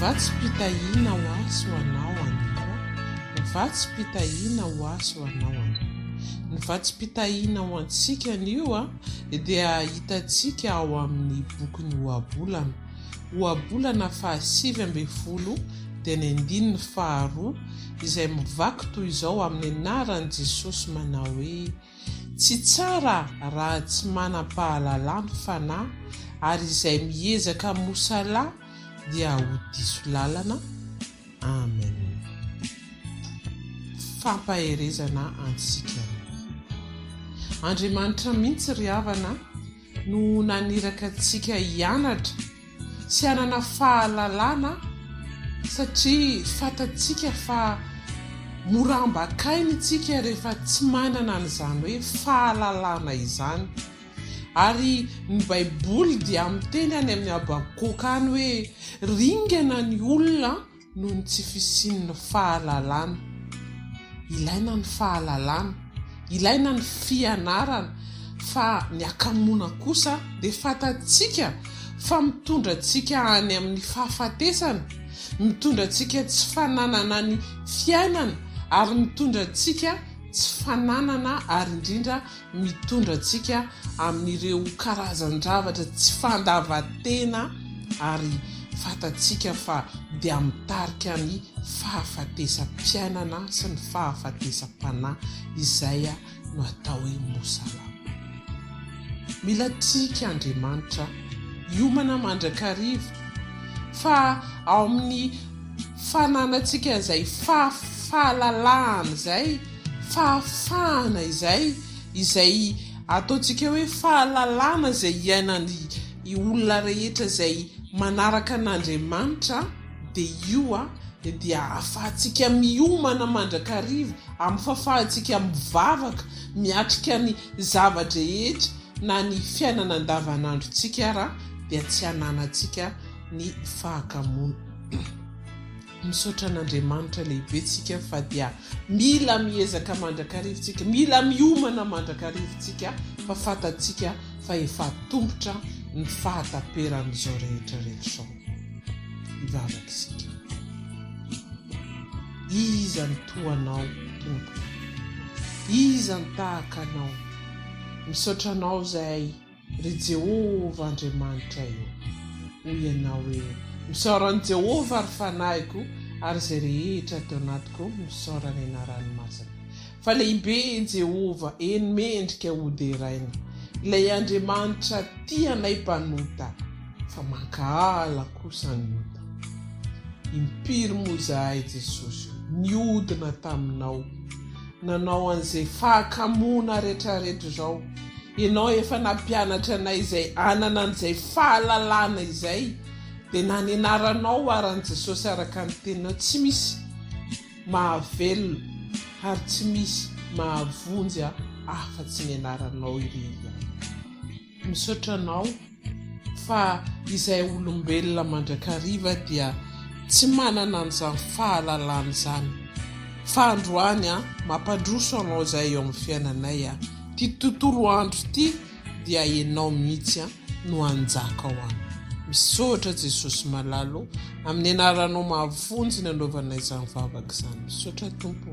Nivatsy-pitahiana ho azy ho anao anio. Nivatsy-pitahiana ho azy ho anao anio. Nivatsy-pitahiana ho antsika anio dia hitantsika ao amin'ny bokyny Ohabolana. Ohabolana 7:20 dia ny 2 izay mivaky toy izao amin'ny anaran'i Jesosy manao hoe: tsy tsara raha tsy manam-pahalalana fanahy, ary izay miezaka mosalahy dia ho diso lalana. Amen. Fampaherezana antsika. Andriamanitra mihitsy ry havana no naniraka antsika hianatra sy hanana fahalalana, satria fantatsika fa morambakainy itsika rehefa tsy manana an'izany hoe fahalalana izany. Ary ny Baiboly dia miteny any amin'ny Habakoka any hoe ringana ny olona noho ny tsy fisian'ny fahalalana. Ilaina ny fahalalana, ilaina ny fianarana, fa ny akamoana kosa dia fantatsika fa mitondra antsika any amin'ny fahafatesana, mitondra antsika tsy fananana ny fiainana, ary mitondra antsika tsy fananana, ary indrindra mitondra antsika amin'ireo karazan-javatra tsy fandavan-tena, ary fantatsika fa dia mitarika ny fahafatesam-piainana sy ny fahafatesam-panahy izay no atao hoe mosalama. Mila tsika Andriamanitra hiomana mandrakariva fa ao amin'ny fananantsika izay fahalalahana izay, fahafahana izay ataontsika hoe fahalalana izay iainany olona rehetra izay manaraka an'Andriamanitra, dia io dia ahafahantsika miomana mandrakariva amin'ny fahafahantsika mivavaka miatrika ny zava-drehetra na ny fiainana andavanandrontsika raha dia tsy hananantsika ny fahakamoana. Misaotra an'Andriamanitra lehibentsika fa dia mila miezaka mandrakarivitsika, mila miomana mandrakarivitsika, fa fantatsika fa efa tombotra ny fahataperan'izao rehetrarehetra izao. Hivavaka isika. Iza ny toanao tompo, iza ny tahaka anao. Misaotra anao izay ry Jehova Andriamanitra eo. Hoy ianao hoe misaora an'i Jehova ary fanahiko, ary izay rehetra tao anatiko misaora ny anarany masina. Fa lehibe Jehova, eny mendrika hoderaina, ilay Andriamanitra tia anay mpanota, fa mankahala kosa ny ota. Impiry moa izahay Jesosy, niodina taminao, nanao an'izay fahakamoana rehetrarehetra izao. Ianao efa nampianatra anay izay anana an'izay fahalalana izay, dia na ny anaranao aran'i Jesosy araka ny teninao tsy misy mahavelona ary tsy misy mahavonjy afa-tsy ny anaranao irery. Misaotra anao fa izay olombelona mandrakariva dia tsy manana an'izany fahalalana izany, fa androany mampandroso anao izay eo amin'ny fiainanay. Ty tontolo andro ty dia ianao mihitsy no anjaka ao aminy. Misaotra Jesosy malalo, amin'ny anaranao mahavonjy ny anaovanay izany vavaka izany. Misaotra Tompo.